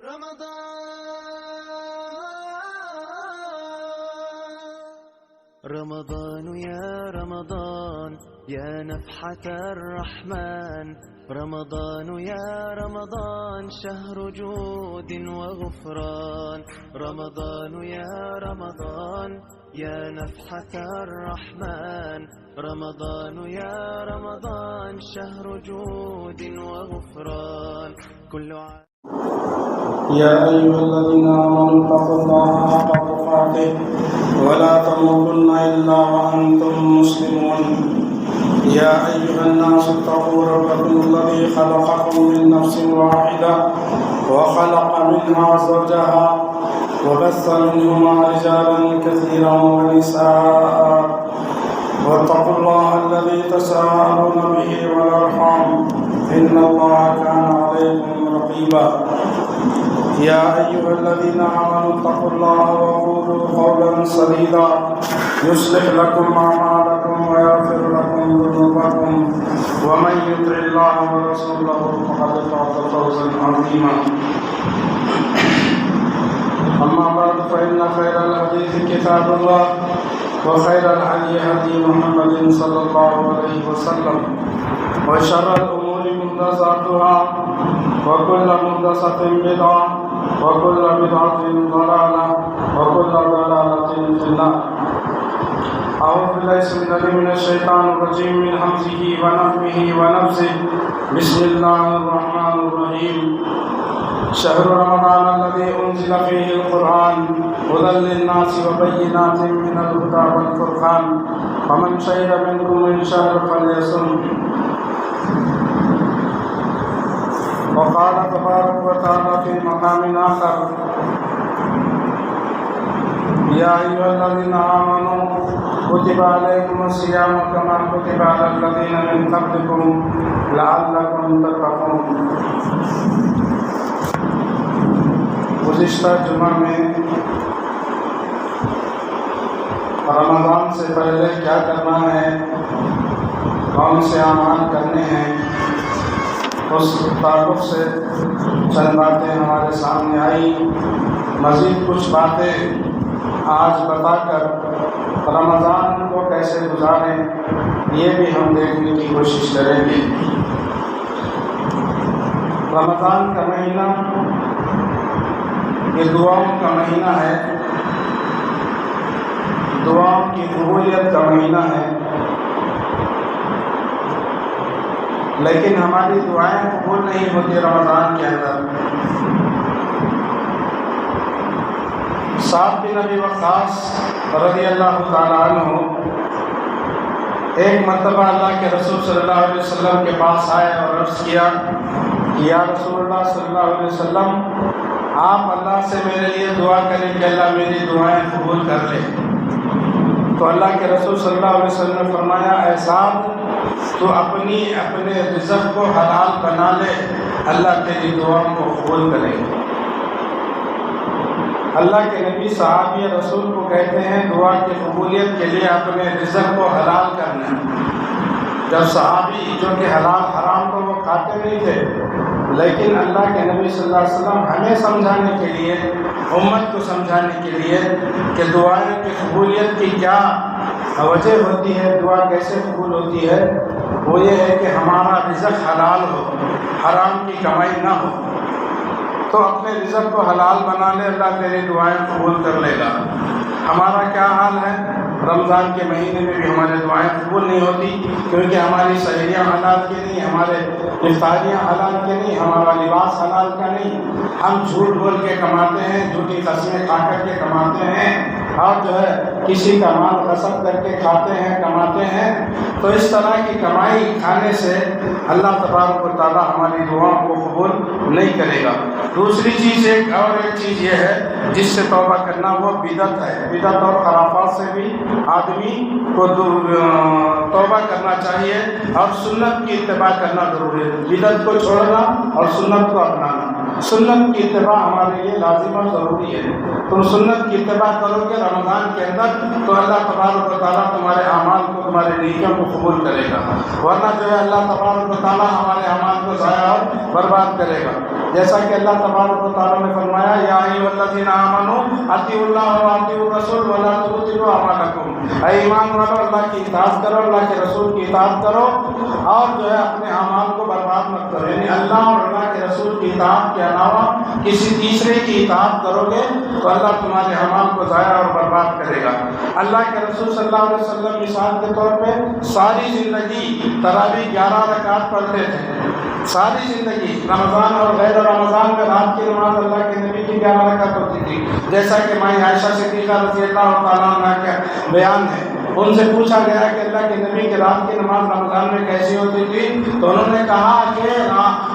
رمضان يا رمضان يا نفحة الرحمن، رمضان يا رمضان شهر جود وغفران، رمضان يا رمضان يا نفحة الرحمن، رمضان يا رمضان شهر جود وغفران. كل عام. يا أيها الذين آمنوا اتقوا الله حق تقاته ولا تموتن إلا وأنتم مسلمون. يا أيها الناس اتقوا ربكم الذي خلقكم من نفس واحدة وخلق منها زوجها وبث منهما رجالا كثيرا ونساء، واتقوا الله الذي تساءلون به والأرحام إن الله كان عليكم رقيبا. يا أيها الذين آمنوا اتقوا الله وقولوا قولا سديدا يصلح لكم أعمالكم ويغفر لكم ذنوبكم، ومن يطع الله ورسوله فقد فاز فوزا عظيما. أما بعد فإن خير الحديث كتاب الله وخير الهدي هدي محمد صلى الله عليه وسلم، وشر الأمور محدثاتها وكل محدثة بدعة وكل بدعة ضلالة وكل ضلالة في النار. أعوذ بالله من الشيطان الرجيم من همزه ونفخه ونفثه. بسم الله الرحمن الرحيم. شهر رمضان الذي أنزل فيه القرآن هدى للناس وبينات من الهدى والفرقان، فمن شهد منكم الشهر فليصم. وقال تبارك وتعالى في مقام آخر: يا أيها الذين آمنوا كتب عليكم الصيام كما كتب على الذين من قبلكم لعلكم تتقون. گزشتہ جمعہ میں رمضان سے پہلے کیا کرنا ہے، کون سے اعمال کرنے ہیں، اس تعلق سے چند باتیں ہمارے سامنے آئی. مزید کچھ باتیں آج بتا کر رمضان کو کیسے گزاریں یہ بھی ہم دیکھنے کی کوشش کریں گے. رمضان کا مہینہ یہ دعاؤں کا مہینہ ہے، دعاؤں کی قبولیت کا مہینہ ہے، لیکن ہماری دعائیں قبول نہیں ہوتی رمضان کے اندر. سعد بن ابی وقاص رضی اللہ تعالیٰ عنہ ایک مرتبہ اللہ کے رسول صلی اللہ علیہ وسلم کے پاس آئے اور عرض کیا کہ یا رسول اللہ صلی اللہ علیہ وسلم، آپ اللہ سے میرے لیے دعا کریں کہ اللہ میری دعائیں قبول کر لے. تو اللہ کے رسول صلی اللہ علیہ وسلم نے فرمایا: اے سعد، تو اپنے رزق کو حلال بنا لے، اللہ تیری دعاؤں کو قبول کرے. اللہ کے نبی صحابی رسول کو کہتے ہیں دعا کی قبولیت کے لیے اپنے رزق کو حلال کرنا. جب صحابی جو کہ حلال حرام کو وہ کھاتے نہیں تھے، لیکن اللہ کے نبی صلی اللہ علیہ وسلم ہمیں سمجھانے کے لیے، امت کو سمجھانے کے لیے کہ دعائیں کی قبولیت کی کیا وجہ ہوتی ہے، دعا کیسے قبول ہوتی ہے، وہ یہ ہے کہ ہمارا رزق حلال ہو، حرام کی کمائی نہ ہو. تو اپنے رزق کو حلال بنا لے، اللہ تیری دعائیں قبول کر لے گا. ہمارا کیا حال ہے؟ رمضان کے مہینے میں بھی ہماری دعائیں قبول نہیں ہوتی، کیونکہ ہماری سحریاں حلال کی نہیں، ہمارے افطاریاں حلال کی نہیں، ہمارا لباس حلال کا نہیں. ہم جھوٹ بول کے کماتے ہیں، جھوٹی قسمیں کھا کر کے کماتے ہیں، اور جو ہے کسی کا مال غصب کر کے کھاتے ہیں، کماتے ہیں. تو اس طرح کی کمائی کھانے سے اللہ تبارک و تعالیٰ ہماری دعاؤں کو قبول نہیں کرے گا. دوسری چیز ایک چیز یہ ہے جس سے توبہ کرنا، وہ بدعت ہے. بدعت اور خرافات سے بھی آدمی کو توبہ کرنا چاہیے اور سنت کی اتباع کرنا ضروری ہے. بدعت کو چھوڑنا اور سنت کو اپنانا. سنت کی اتباع ہمارے لیے لازم اور ضروری ہے. تم سنت کی اتباع کرو گے رمضان کے اندر تو اللہ تبارک و تعالیٰ تمہارے اعمال کو، تمہارے نیکیوں کو قبول کرے گا. ورنہ جو ہے اللہ تبارک و تعالیٰ ہمارے اعمال کو ضائع اور برباد کرے گا. جیسا کہ اللہ تبارک و تعالیٰ نے فرمایا یا ایھا الذین آمنوا اطیعوا اللہ واطیعوا الرسول ولا تبطلوا اعمالکم. اے ایمان والو، اللہ کی اطاعت کرو، اللہ کے رسول کی اطاعت کرو اور جو ہے اپنے اعمال کو برباد مت کرو. یعنی اللہ اور اللہ کے رسول کی اطاعت کے علاوہ کسی تیسرے کی اطاعت کرو گے تو اللہ تمہارے اعمال کو ضائع اور برباد کرے گا. اللہ کے رسول صلی اللہ علیہ وسلم مثال کے طور پہ ساری زندگی تراویح 11 رکعت پڑھتے تھے. ساری زندگی رمضان اور غیر رمضان میں رات کی نماز اللہ کے نبی کی 11 رکعت ہوتی تھی. جیسا کہ ماں عائشہ صدیقہ رضی اللہ تعالیٰ عنہ کا بیان ہے، ان سے پوچھا گیا کہ اللہ کے نبی کی رات کی نماز رمضان میں کیسی ہوتی تھی؟ تو انہوں نے کہا کہ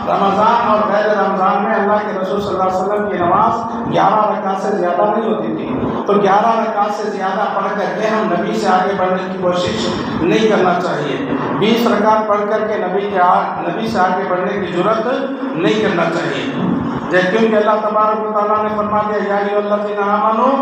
رمضان اور غیر رمضان میں اللہ کے رسول صلی اللہ علیہ وسلم کی نماز 11 رکعت سے زیادہ نہیں ہوتی تھی. تو 11 رکعت سے زیادہ پڑھ کر کے ہم نبی سے آگے بڑھنے کی کوشش نہیں کرنا چاہیے. 20 رکعت پڑھ کر کے نبی سے آگے بڑھنے کی جرات نہیں کرنا چاہیے. کیونکہ اللہ تبارک و تعالیٰ نے فرما دیا یا ایھا الذین آمنوا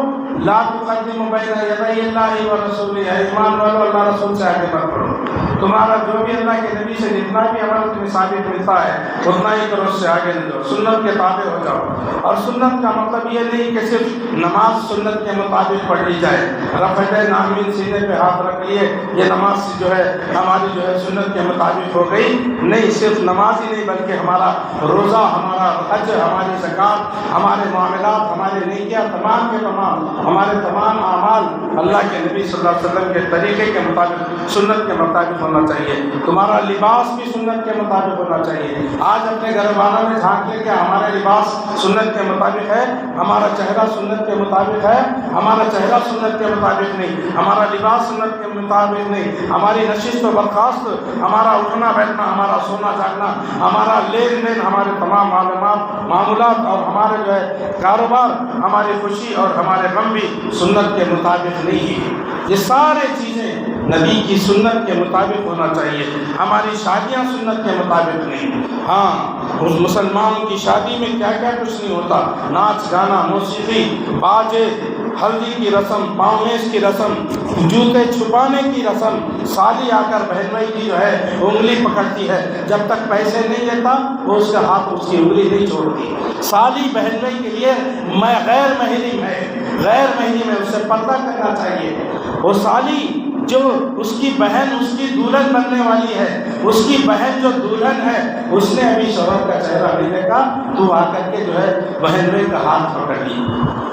لا تقدموا بین یدی اللہ ورسولہ. ایمان والو، اللہ رسول سے آگے مت بڑھو. تمہارا جو بھی اللہ کے نبی سے جتنا بھی عمل تمہیں ثابت ملتا ہے اتنا ہی کرو، اس سے آگے نہ جاؤ. سنت کے تابع ہو جاؤ. اور سنت کا مطلب یہ نہیں کہ صرف نماز سنت کے مطابق پڑھ لی جائے. رفع نامین سینے پہ ہاتھ رکھ لیے، یہ نماز جو ہے ہماری جو ہے سنت کے مطابق ہو گئی. نہیں، صرف نماز ہی نہیں بلکہ ہمارا روزہ، ہمارا حج، ہماری زکوٰۃ، ہمارے معاملات، ہمارے نیکیاں، تمام کے تمام ہمارے تمام اعمال اللہ کے نبی صلی اللہ علیہ وسلم کے طریقے کے مطابق سنت کے مطابق ہونا چاہیے. تمہارا لباس بھی سنت کے مطابق ہونا چاہیے. آج اپنے گھر والوں میں جھانک لے کہ ہمارا لباس سنت کے مطابق ہے، ہمارا چہرہ سنت کے مطابق ہے. ہمارا چہرہ سنت کے مطابق نہیں، ہمارا لباس سنت کے مطابق نہیں، ہماری نشست و برخاست، ہمارا اٹھنا بیٹھنا، ہمارا سونا جاگنا، ہمارا لین دین، ہمارے تمام معاملات اور ہمارے جو ہے کاروبار، ہماری خوشی اور ہمارے غم بھی سنت کے مطابق نہیں ہے. یہ سارے چیزیں نبی کی سنت کے مطابق ہونا چاہیے. ہماری شادیاں سنت کے مطابق نہیں. ہاں، اس مسلمانوں کی شادی میں کیا کیا کچھ نہیں ہوتا. ناچ گانا، موسیقی، باجے، ہلدی کی رسم، پاؤں کی رسم، جوتے چھپانے کی رسم. سالی آ کر بہن بھائی کی جو ہے انگلی پکڑتی ہے، جب تک پیسے نہیں دیتا وہ اس کا ہاتھ اس کی انگلی نہیں چھوڑتی. سالی بہن بھائی کے لیے غیر محرم ہے، غیر محرم ہے، اس سے پردہ کرنا چاہیے. وہ سالی جو اس کی بہن اس کی دلہن بننے والی ہے، اس کی بہن جو دلہن ہے، اس نے ابھی شوہر کا چہرہ نہیں دیکھا تو آ کر کے جو ہے بہن بھائی کا ہاتھ پکڑ لی.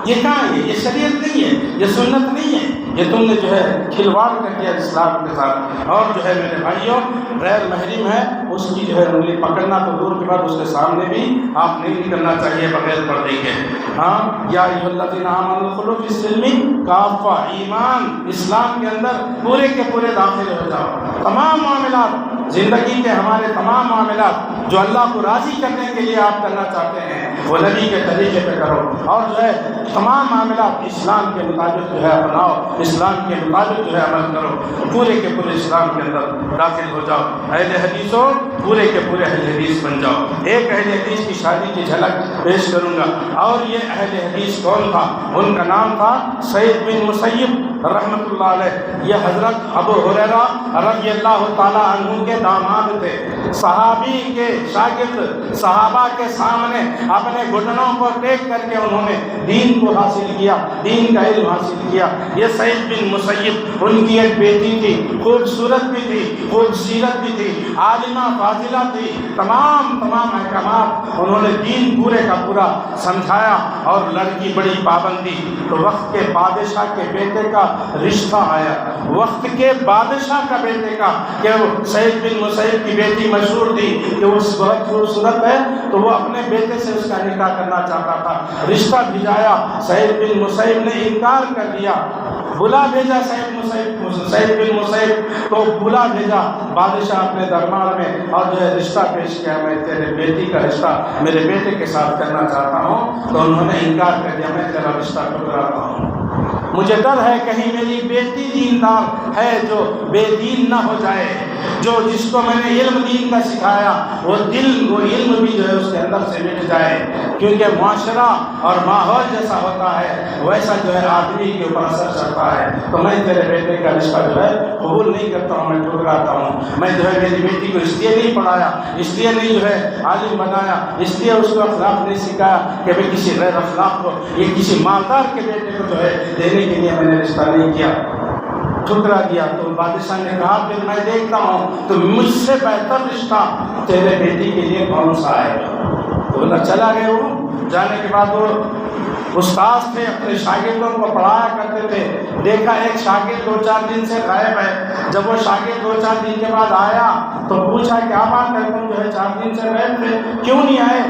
یہ کہاں ہے؟ یہ شریعت نہیں ہے، یہ سنت نہیں ہے. یہ تم نے جو ہے کھلواڑ کر دیا اسلام کے ساتھ. اور جو ہے میرے بھائیوں، غیر محرم ہے اس کی جو ہے انگلی پکڑنا تو دور کے بعد اس کے سامنے بھی آپ نہیں نکلنا چاہیے بغیر پردے کے. ہاں، یا ایھا الذین آمنوا ادخلوا فی السلم کافہ. ایمان اسلام کے اندر پورے کے پورے داخل ہو جاؤ. تمام معاملات زندگی کے، ہمارے تمام معاملات جو اللہ کو راضی کرنے کے لیے آپ کرنا چاہتے ہیں وہ نبی کے طریقے پہ کرو. اور جو ہے تمام معاملات اسلام کے مطابق جو ہے اپناؤ، اسلام کے مطابق جو ہے عمل کرو. پورے کے پورے اسلام کے اندر داخل ہو جاؤ. اہل حدیث ہو، پورے کے پورے اہل حدیث بن جاؤ. ایک اہل حدیث کی شادی کی جھلک پیش کروں گا. اور یہ اہل حدیث کون تھا؟ ان کا نام تھا سعید بن مسیب رحمۃ اللہ علیہ. یہ حضرت ابو ہریرہ رضی اللہ تعالیٰ عنہ کے داماد تھے. صحابی کے شاگرد، صحابہ کے سامنے اپنے گھٹنوں کو ٹیک کر کے انہوں نے دین کو حاصل کیا، دین کا علم حاصل کیا. یہ سعید بن مسیب، ان کی ایک بیٹی تھی، خوبصورت بھی تھی، خوبصیرت بھی تھی، عالمہ فاضلہ تھی. تمام احکامات انہوں نے دین پورے کا پورا سمجھایا. اور لڑکی بڑی پابندی. تو وقت کے بادشاہ کے بیٹے کا رشتہ آیا، وقت کے بادشاہ کا بیٹے کا، کہ وہ سعید بن مسیب کی بیٹی مشہور تھی کہ وہ بہت خوبصورت ہے، تو وہ اپنے بیٹے سے اس کا نکاح کرنا چاہتا تھا. رشتہ بھیجایا، سعید بن مسیب نے انکار کر دیا. بلا بھیجا سعید بن مسیب کو بلا بھیجا بادشاہ اپنے دربار میں، اور جو ہے رشتہ پیش کیا، میں تیرے بیٹی کا رشتہ میرے بیٹے کے ساتھ کرنا چاہتا ہوں. تو انہوں نے انکار کر دیا، میں تیرا رشتہ ٹکراتا ہوں. مجھے ڈر ہے کہیں میری بیٹی دیندار ہے جو بے دین نہ ہو جائے. جو جس کو میں نے علم دین کا سکھایا وہ علم بھی جو ہے اس کے اندر سے مٹ جائے، کیونکہ معاشرہ اور ماحول جیسا ہوتا ہے ویسا جو ہے آدمی کے اوپر اثر چڑھتا ہے۔ تو میں تیرے بیٹے کا رشتہ جو ہے قبول نہیں کرتا ہوں، میں ٹھکراتا ہوں۔ میں جو ہے میری بیٹی کو اس لیے نہیں پڑھایا، اس لیے نہیں جو ہے عالم بنایا، اس لیے اس کو اخلاق نہیں سکھایا کہ بھئی کسی غیر اخلاق کو، یہ کسی مالدار کے بیٹے کو جو ہے دینے کے لیے میں نے رشتہ نہیں کیا، ٹھکرا دیا۔ تو بادشاہ نے کہا پھر میں دیکھتا ہوں تو مجھ سے بہتر رشتہ تیرے بیٹی کے لیے کون سا آئے گا۔ تو بولا چلا گئے وہ۔ جانے کے بعد وہ استاذ تھے، اپنے شاگردوں کو پڑھایا کرتے تھے، دیکھا ایک شاگرد 2-4 دن سے غائب ہے۔ جب وہ شاگرد 2-4 دن کے بعد آیا تو پوچھا کیا بات ہے، تم جو ہے 4 دن سے غائب تھے، کیوں نہیں آئے،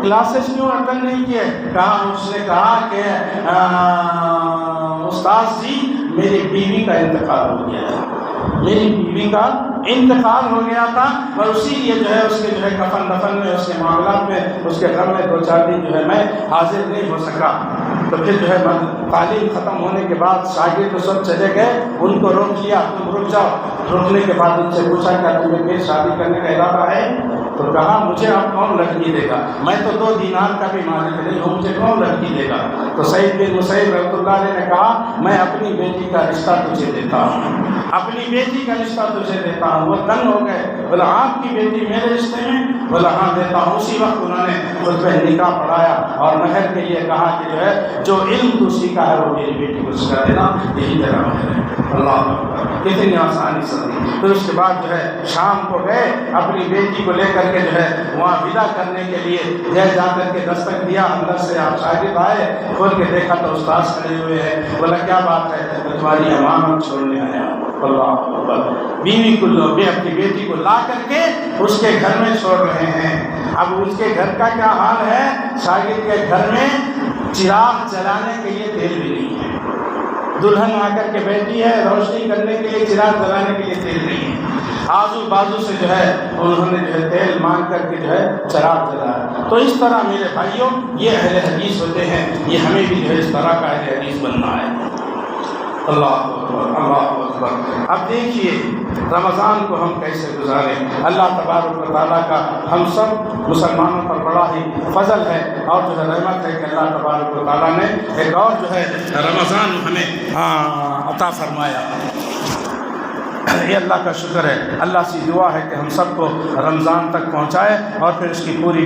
کلاسز کیوں اٹینڈ نہیں کیے؟ اس نے کہا کہ استاذ جی میری بیوی کا انتقال ہو گیا تھا، میری بیوی کا انتقال ہو گیا تھا، اور اسی لیے جو ہے اس کے جو ہے کفن دفن میں، اس کے معاملات میں، اس کے غم میں 2-4 دن جو ہے میں حاضر نہیں ہو سکا۔ تو پھر جو ہے تعلیم ختم ہونے کے بعد شاگرد تو سب چلے گئے، ان کو روک لیا، تم رک جاؤ۔ روکنے کے بعد ان سے پوچھا کیا تمہیں پھر شادی کرنے کا ارادہ ہے؟ تو کہا مجھے اب کون لڑکی دے گا، میں تو 2 دینار کا بھی مالک نہیں ہوں، مجھے کون لڑکی دے گا؟ تو سعید بن مسیب رحمۃ اللہ علیہ نے کہا میں اپنی بیٹی کا رشتہ تجھے دیتا ہوں، اپنی بیٹی کا رشتہ تجھے دیتا ہوں۔ وہ تنگ ہو گئے، بولا آپ کی بیٹی میرے رشتے میں؟ بولا ہاں دیتا ہوں۔ اسی وقت انہوں نے خود پہ نکاح پڑھایا اور مہر کے لیے کہا کہ جو ہے جو علم تو سیکھا ہے وہ میری بیٹی کو سکھا دینا، یہی تیرا مہر ہے۔ اللہ اکبر، کتنی آسانی سے دی۔ پھر اس کے بعد جو ہے شام کو گئے، اپنی بیٹی کو لے کر کے جو ہے وہاں ودا کرنے کے لیے گئے، جا کر کے دستک دیا، اندر سے آپ شاگرد آئے، کھول کے دیکھا تو استاذ کھڑے ہوئے ہیں۔ بولا کیا بات ہے؟ تمہاری امانت چھوڑنے آیا۔ اللہ اکبر، بیوی کو اپنی بیٹی کو لا کر کے اس کے گھر میں چھوڑ رہے ہیں۔ اب اس کے گھر کا کیا حال ہے؟ شاگرد کے گھر میں چراغ جلانے کے لیے تیل بھی نہیں ہے، دلہن آ کر کے بیٹھی ہے، روشنی کرنے کے لیے، چراغ جلانے کے لیے تیل نہیں ہے۔ آزو بازو سے جو ہے انہوں نے جو ہے تیل مانگ کر کے جو ہے چراغ جلایا۔ تو اس طرح میرے بھائیوں یہ اہل حدیث ہوتے ہیں، یہ ہمیں بھی جو ہے اس طرح کا اہل حدیث بننا ہے۔ اللہ اکبر، اللہ اکبر۔ اب دیکھیے رمضان کو ہم کیسے گزاریں۔ اللہ تبارک و تعالیٰ کا ہم سب مسلمانوں پر بڑا ہی فضل ہے اور جو ہے رحمت ہے کہ اللہ تبارک و تعالیٰ نے ایک اور جو ہے رمضان ہمیں عطا فرمایا۔ یہ اللہ کا شکر ہے، اللہ سے دعا ہے کہ ہم سب کو رمضان تک پہنچائے اور پھر اس کی پوری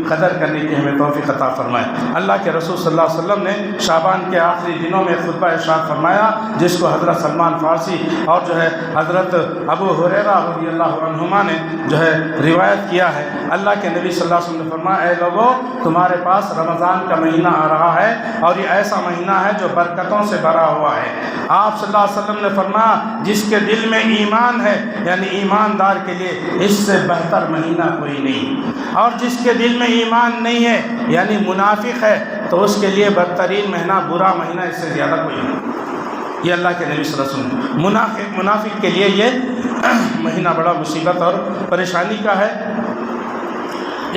قدر کرنے کی ہمیں توفیق عطا فرمائے۔ اللہ کے رسول صلی اللہ علیہ وسلم نے شعبان کے آخری دنوں میں خطبہ ارشاد فرمایا، جس کو حضرت سلمان فارسی اور جو ہے حضرت ابو ہریرہ رضی اللہ عنہما نے جو ہے روایت کیا ہے۔ اللہ کے نبی صلی اللہ علیہ وسلم نے فرمایا، اے لوگو تمہارے پاس رمضان کا مہینہ آ رہا ہے اور یہ ایسا مہینہ ہے جو برکتوں سے بھرا ہوا ہے۔ آپ صلی اللہ علیہ وسلم نے فرمایا، جس کے دل میں ایمان ہے یعنی ایماندار کے لیے اس سے بہتر مہینہ کوئی نہیں، اور جس کے دل میں ایمان نہیں ہے یعنی منافق ہے تو اس کے لیے بدترین مہینہ، برا مہینہ اس سے زیادہ کوئی نہیں۔ یہ اللہ کے نبی صلی اللہ علیہ وسلم، منافق کے لیے یہ مہینہ بڑا مصیبت اور پریشانی کا ہے۔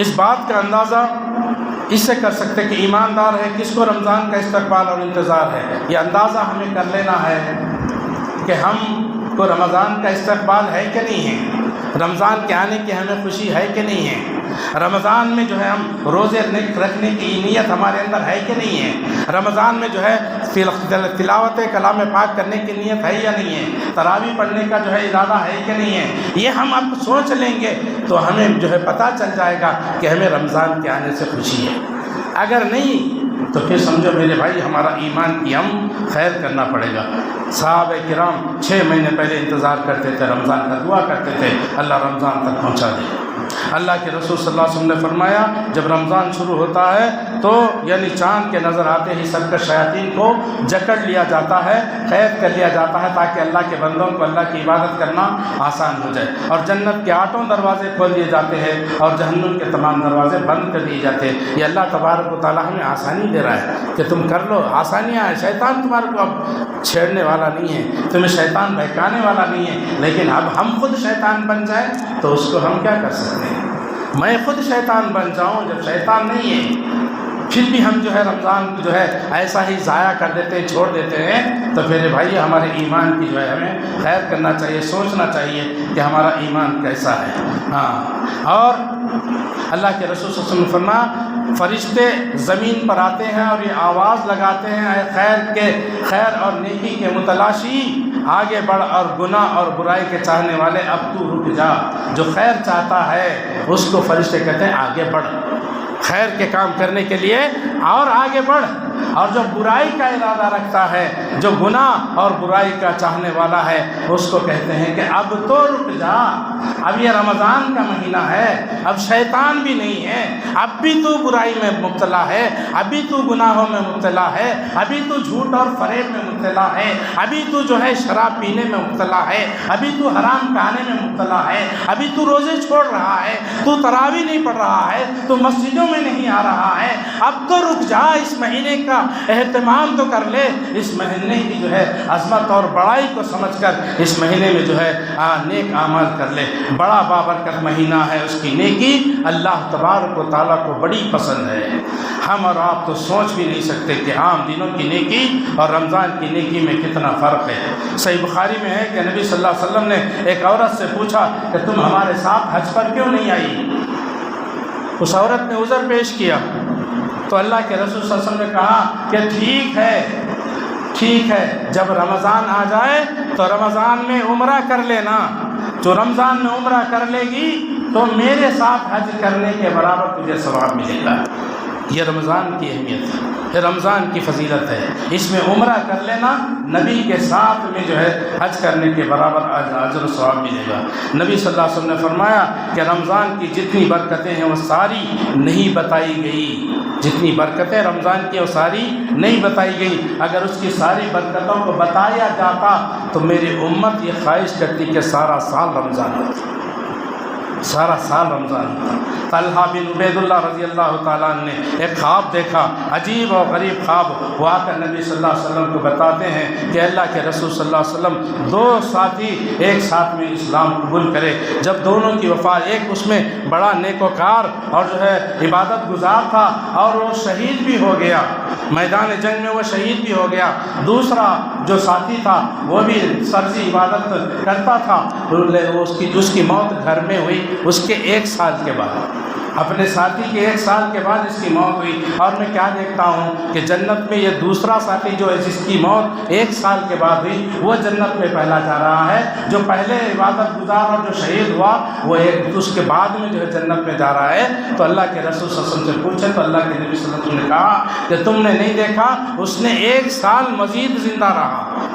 اس بات کا اندازہ اس سے کر سکتے کہ ایماندار ہے کس کو رمضان کا استقبال اور انتظار ہے۔ یہ اندازہ ہمیں کر لینا ہے کہ ہم کو رمضان کا استقبال ہے کہ نہیں ہے، رمضان کے آنے کی ہمیں خوشی ہے کہ نہیں ہے، رمضان میں جو ہے ہم روزے رکھنے کی نیت ہمارے اندر ہے کہ نہیں ہے، رمضان میں جو ہے تلاوت کلام پاک کرنے کی نیت ہے یا نہیں ہے، تراویح پڑھنے کا جو ہے ارادہ ہے کہ نہیں ہے۔ یہ ہم اب سوچ لیں گے تو ہمیں جو ہے پتہ چل جائے گا کہ ہمیں رمضان کے آنے سے خوشی ہے۔ اگر نہیں تو پھر سمجھو میرے بھائی ہمارا ایمان کی ہم خیر کرنا پڑے گا۔ صحابہ کرام 6 مہینے پہلے انتظار کرتے تھے، رمضان کا دعا کرتے تھے اللہ رمضان تک پہنچا دے۔ اللہ کے رسول صلی اللہ علیہ وسلم نے فرمایا، جب رمضان شروع ہوتا ہے تو یعنی چاند کے نظر آتے ہی سرکش شیاطین کو جکڑ لیا جاتا ہے، قید کر لیا جاتا ہے تاکہ اللہ کے بندوں کو اللہ کی عبادت کرنا آسان ہو جائے، اور جنت کے 8 دروازے کھول دیے جاتے ہیں اور جہنم کے تمام دروازے بند کر دیے جاتے ہیں۔ یہ اللہ تبارک و تعالیٰ ہمیں آسانی دے رہا ہے کہ تم کر لو، آسانیاں ہیں، شیطان تمہارے کو اب چھیڑنے والا نہیں ہے، تمہیں شیطان بہکانے والا نہیں ہے۔ لیکن اب ہم خود شیطان بن جائیں تو اس کو ہم کیا کر سکتے ہیں؟ میں خود شیطان بن جاؤں جب شیطان نہیں ہے پھر بھی ہم جو ہے رمضان جو ہے ایسا ہی ضائع کر دیتے ہیں، چھوڑ دیتے ہیں، تو پھر بھائی ہمارے ایمان کی جو ہے ہمیں خیر کرنا چاہیے، سوچنا چاہیے کہ ہمارا ایمان کیسا ہے۔ ہاں، اور اللہ کے رسول صلی اللہ علیہ وسلم فرمایا فرشتے زمین پر آتے ہیں اور یہ آواز لگاتے ہیں، اے خیر اور نیکی کے متلاشی، آگے بڑھ، اور گناہ اور برائی کے چاہنے والے اب تو رک جا۔ جو خیر چاہتا ہے اس کو فرشتے کہتے ہیں آگے بڑھ، خیر کے کام کرنے کے لیے اور آگے بڑھ، اور جو برائی کا ارادہ رکھتا ہے، جو گناہ اور برائی کا چاہنے والا ہے، اس کو کہتے ہیں کہ اب تو رک جا، اب یہ رمضان کا مہینہ ہے، اب شیطان بھی نہیں ہے، اب بھی تو برائی میں مبتلا ہے، ابھی تو گناہوں میں مبتلا ہے، ابھی تو جھوٹ اور فریب میں مبتلا ہے، ابھی تو جو ہے شراب پینے میں مبتلا ہے، ابھی تو حرام کھانے میں مبتلا ہے، ابھی تو روزے چھوڑ رہا ہے، تو تراویح نہیں پڑھ رہا ہے، تو مسجدوں میں نہیں آ رہا ہے، اب تو رک جا، اس مہینے کا اہتمام تو کر لے، اس مہینے کی جو ہے عظمت اور بڑائی کو سمجھ کر اس مہینے میں جو ہے نیک اعمال کر لے۔ بڑا بابرکت مہینہ ہے، اس کی نیکی اللہ تبارک و تعالیٰ کو بڑی پسند ہے۔ ہم اور آپ تو سوچ بھی نہیں سکتے کہ عام دنوں کی نیکی اور رمضان کی نیکی میں کتنا فرق ہے۔ صحیح بخاری میں ہے کہ نبی صلی اللہ علیہ وسلم نے ایک عورت سے پوچھا کہ تم ہمارے ساتھ حج پر کیوں نہیں آئی؟ اس عورت نے عذر پیش کیا تو اللہ کے رسول صلی اللہ علیہ وسلم نے کہا کہ ٹھیک ہے، جب رمضان آ جائے تو رمضان میں عمرہ کر لینا، جو رمضان میں عمرہ کر لے گی تو میرے ساتھ حج کرنے کے برابر تجھے ثواب ملے گا۔ یہ رمضان کی اہمیت ہے، یہ رمضان کی فضیلت ہے، اس میں عمرہ کر لینا نبی کے ساتھ میں جو ہے حج کرنے کے برابر اجر و ثواب ملے گا۔ نبی صلی اللہ علیہ وسلم نے فرمایا کہ رمضان کی جتنی برکتیں ہیں وہ ساری نہیں بتائی گئی، جتنی برکتیں رمضان کی وہ ساری نہیں بتائی گئی، اگر اس کی ساری برکتوں کو بتایا جاتا تو میری امت یہ خواہش کرتی کہ سارا سال رمضان ہوتا، سارا سال رمضان ہوتا۔ طلحہ بن عبید اللہ رضی اللہ تعالیٰ نے ایک خواب دیکھا، عجیب اور غریب خواب، وہ آ کر نبی صلی اللہ علیہ وسلم کو بتاتے ہیں کہ اللہ کے رسول صلی اللہ علیہ وسلم دو ساتھی ایک ساتھ میں اسلام قبول کرے، جب دونوں کی وفات، ایک اس میں بڑا نیکوکار اور جو ہے عبادت گزار تھا اور وہ شہید بھی ہو گیا، میدان جنگ میں وہ شہید بھی ہو گیا، دوسرا جو ساتھی تھا وہ بھی سرزی عبادت کرتا تھا، اس کی موت گھر میں ہوئی اس کے 1 سال کے بعد، اپنے ساتھی کے 1 سال کے بعد اس کی موت ہوئی۔ اور میں کیا دیکھتا ہوں کہ جنت میں یہ دوسرا ساتھی جو ہے جس کی موت 1 سال کے بعد ہوئی وہ جنت میں پہلا جا رہا ہے، جو پہلے عبادت گزار اور جو شہید ہوا وہ اس کے بعد میں جو ہے جنت میں جا رہا ہے۔ تو اللہ کے رسول صلی اللہ علیہ وسلم سے پوچھے تو اللہ کے نبی صلی اللہ علیہ وسلم نے کہا کہ تم نے نہیں دیکھا، اس نے 1 سال مزید زندہ رہا،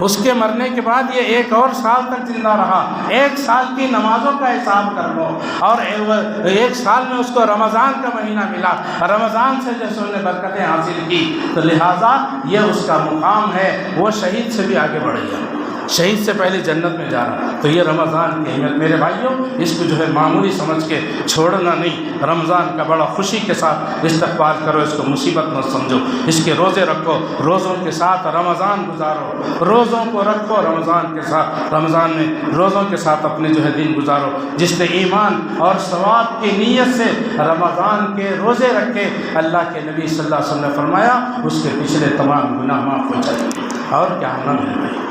اس کے مرنے کے بعد یہ 1 اور سال تک زندہ رہا۔ 1 سال کی نمازوں کا حساب کر لو، اور 1 سال میں اس کو رمضان کا مہینہ ملا، رمضان سے جیسے انہوں نے برکتیں حاصل کی، تو لہٰذا یہ اس کا مقام ہے، وہ شہید سے بھی آگے بڑھ گیا، شہید سے پہلے جنت میں جا رہا۔ تو یہ رمضان کی اہمیت میرے بھائیوں، اس کو جو ہے معمولی سمجھ کے چھوڑنا نہیں، رمضان کا بڑا خوشی کے ساتھ استقبال کرو، اس کو مصیبت مت سمجھو، اس کے روزے رکھو، روزوں کے ساتھ رمضان گزارو، روزوں کو رکھو رمضان کے ساتھ، رمضان میں روزوں کے ساتھ اپنے جو ہے دن گزارو۔ جس نے ایمان اور ثواب کی نیت سے رمضان کے روزے رکھے، اللہ کے نبی صلی اللہ علیہ وسلم نے فرمایا اس کے پچھلے تمام گناہ معاف ہو جائیں گے۔ اور کیا ہونا میرے بھائی،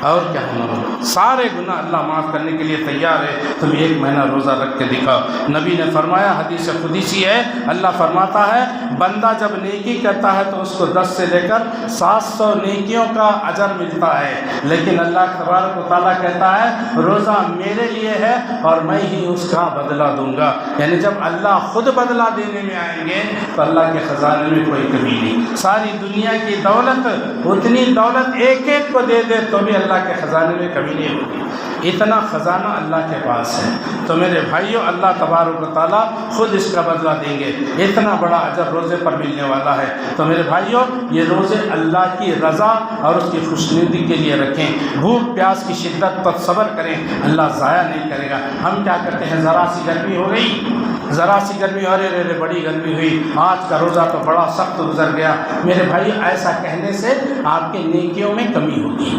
اور کیا ہونا، سارے گناہ اللہ معاف کرنے کے لیے تیار ہے، تم 1 مہینہ روزہ رکھ کے دکھاؤ۔ نبی نے فرمایا، حدیث قدسی ہے، اللہ فرماتا ہے بندہ جب نیکی کرتا ہے تو اس کو 10 سے لے کر 700 نیکیوں کا اجر ملتا ہے، لیکن اللہ تبارک و تعالیٰ کہتا ہے روزہ میرے لیے ہے اور میں ہی اس کا بدلہ دوں گا۔ یعنی جب اللہ خود بدلہ دینے میں آئیں گے تو اللہ کے خزانے میں کوئی کمی نہیں، ساری دنیا کی دولت، اتنی دولت ایک ایک کو دے دے تو بھی اللہ کے خزانے میں کمی نہیں ہوگی، اتنا خزانہ اللہ کے پاس ہے۔ تو میرے بھائیوں، اللہ تبارک و تعالیٰ خود اس کا بدلہ دیں گے، اتنا بڑا اجر روزے پر ملنے والا ہے۔ تو میرے بھائیوں، یہ روزے اللہ کی رضا اور اس کی خوشنودی کے لیے رکھیں، بھوک پیاس کی شدت پر صبر کریں، اللہ ضائع نہیں کرے گا۔ ہم کیا کرتے ہیں، ذرا سی گرمی ہو گئی، ذرا سی گرمی، ارے بڑی گرمی ہوئی، آج کا روزہ تو بڑا سخت گزر گیا۔ میرے بھائی، ایسا کہنے سے آپ کے نیکیوں میں کمی ہوگی۔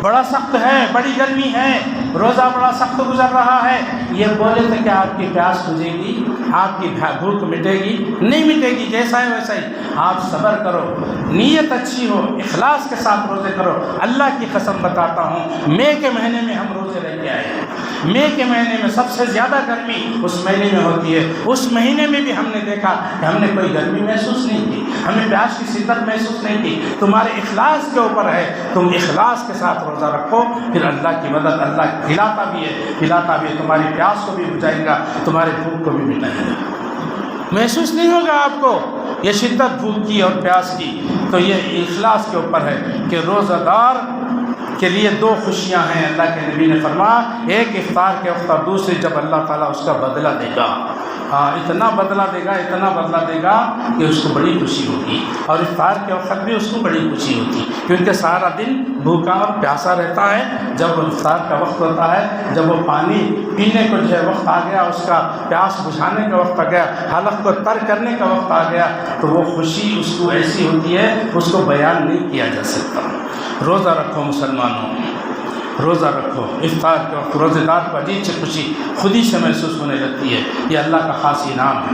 بڑا سخت ہے، بڑی گرمی ہے، روزہ بڑا سخت گزر رہا ہے، یہ بولے تو کیا آپ کی پیاس بجھے گی؟ آپ کی بھوک مٹے گی؟ نہیں مٹے گی، جیسا ہے ویسا ہی آپ صبر کرو، نیت اچھی ہو، اخلاص کے ساتھ روزے کرو۔ اللہ کی قسم بتاتا ہوں، مئی کے مہینے میں ہم روزے رہ کے آئے ہیں، مئی کے مہینے میں سب سے زیادہ گرمی اس مہینے میں ہوتی ہے، اس مہینے میں بھی ہم نے دیکھا کہ ہم نے کوئی گرمی محسوس نہیں کی، ہمیں پیاس کی شدت محسوس نہیں کی۔ تمہارے اخلاص کے اوپر ہے، تم اخلاص کے ساتھ روزہ رکھو، پھر اللہ کی مدد، اللہ کھلاتا بھی ہے، تمہاری پیاس کو بھی بجھائے گا، تمہارے بھوک کو بھی مٹائے گا۔ محسوس نہیں ہوگا آپ کو یہ شدت بھوک کی اور پیاس کی۔ تو یہ اخلاص کے اوپر ہے کہ روزہ دار کے لیے دو خوشیاں ہیں۔ اللہ کے نبی نے فرمایا، ایک افطار کے وقت اور دوسری جب اللہ تعالیٰ اس کا بدلہ دے گا۔ اتنا بدلہ دے گا کہ اس کو بڑی خوشی ہوگی، اور افطار کے وقت بھی اس کو بڑی خوشی ہوتی، کیونکہ سارا دن بھوکا اور پیاسا رہتا ہے۔ جب افطار کا وقت ہوتا ہے، جب وہ پانی پینے کو جو ہے وقت آ گیا، اس کا پیاس بجھانے کا وقت آ گیا، حلق کو تر کرنے کا وقت آ گیا، تو وہ خوشی اس کو ایسی ہوتی ہے اس کو بیان نہیں کیا جا سکتا۔ روزہ رکھو مسلمانوں، روزہ رکھو۔ افطار کے وقت روزے دار کو عجیب سے خوشی خود ہی سے محسوس ہونے لگتی ہے، یہ اللہ کا خاص انعام ہے۔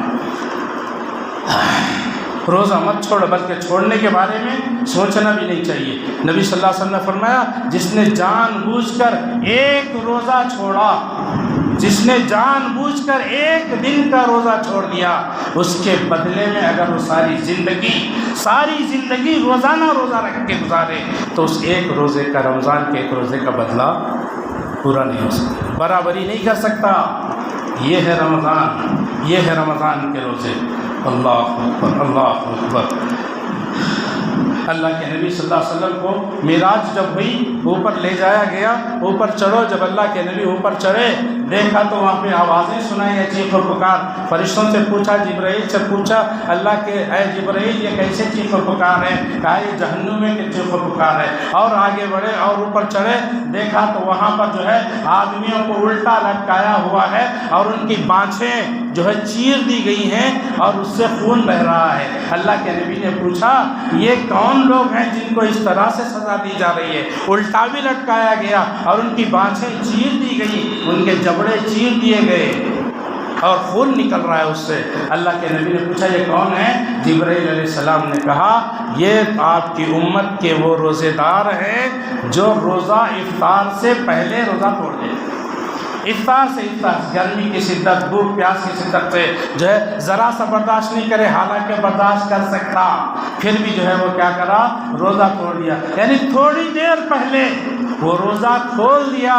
روزہ مت چھوڑو، بلکہ چھوڑنے کے بارے میں سوچنا بھی نہیں چاہیے۔ نبی صلی اللہ علیہ وسلم نے فرمایا، جس نے جان بوجھ کر ایک روزہ چھوڑا، جس نے جان بوجھ کر ایک دن کا روزہ چھوڑ دیا، اس کے بدلے میں اگر وہ ساری زندگی روزانہ روزہ رکھ کے گزارے تو اس ایک روزے کا، رمضان کے ایک روزے کا بدلہ پورا نہیں ہو سکتا، برابری نہیں کر سکتا۔ یہ ہے رمضان کے روزے۔ اللہ اکبر، اللہ اکبر۔ اللہ کے نبی صلی اللہ علیہ وسلم کو معراج جب ہوئی، اوپر لے جایا گیا، اوپر چڑھو۔ جب اللہ کے نبی اوپر چڑھے، دیکھا تو وہاں پہ آوازیں سنائی، چیخ و پکار۔ فرشتوں سے پوچھا، جبرائیل سے پوچھا، اللہ کے اے جبرائیل یہ کیسے چیخ و پکار ہے؟ کہا یہ جہنم میں کہ چیخ و پکار ہے۔ اور آگے بڑھے اور اوپر چڑھے، دیکھا تو وہاں پر جو ہے آدمیوں کو الٹا لٹکایا ہوا ہے، اور ان کی بانچھیں جو ہے چیر دی گئی ہیں، اور اس سے خون بہہ رہا ہے۔ اللہ کے نبی نے پوچھا، یہ کون لوگ ہیں جن کو اس طرح سے سزا دی جا رہی ہے؟ الٹا بھی لٹکایا گیا اور ان کی بانچھیں چیر دی گئی، ان کے جبڑے چیر دیے گئے اور خون نکل رہا ہے اس سے۔ اللہ کے نبی نے پوچھا، یہ کون ہے؟ جبرائیل علیہ السلام نے کہا، یہ آپ کی امت کے وہ روزے دار ہیں جو روزہ افطار سے پہلے روزہ توڑ دیں۔ افطار سے گرمی کی شدت، بھوک پیاس کی شدت سے جو ہے ذرا سا برداشت نہیں کرے، حالانکہ برداشت کر سکتا، پھر بھی جو ہے وہ کیا کرا؟ روزہ توڑ دیا۔ یعنی تھوڑی دیر پہلے وہ روزہ کھول دیا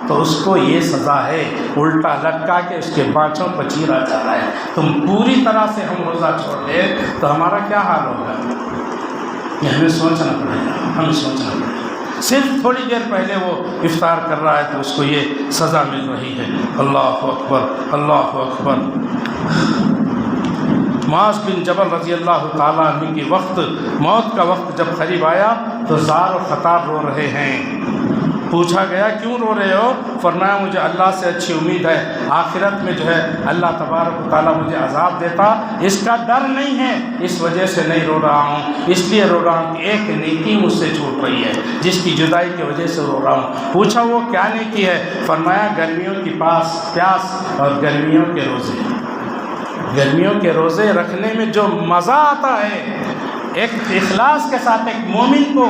تو اس کو یہ سزا ہے، الٹا لٹکا کے اس کے بانچوں کو چیرا جا رہا ہے۔ تم پوری طرح سے ہم روزہ چھوڑ دیں تو ہمارا کیا حال ہوگا؟ یہ ہمیں سوچنا پڑے گا۔ صرف تھوڑی دیر پہلے وہ افطار کر رہا ہے تو اس کو یہ سزا مل رہی ہے۔ اللہ اکبر، اللہ اکبر۔ معاذ بن جبل رضی اللہ تعالیٰ عنہ کی موت کا وقت جب قریب آیا تو زار و خطار رو رہے ہیں۔ پوچھا گیا، کیوں رو رہے ہو؟ فرمایا، مجھے اللہ سے اچھی امید ہے، آخرت میں جو ہے اللہ تبارک و تعالیٰ مجھے عذاب دیتا، اس کا ڈر نہیں ہے، اس وجہ سے نہیں رو رہا ہوں، اس لیے رو رہا ہوں کہ ایک نیکی مجھ سے چھوٹ رہی ہے جس کی جدائی کی وجہ سے رو رہا ہوں۔ پوچھا وہ کیا نیکی ہے؟ فرمایا، گرمیوں کی پیاس اور گرمیوں کے روزے رکھنے میں جو مزہ آتا ہے، ایک اخلاص کے ساتھ ایک مومن کو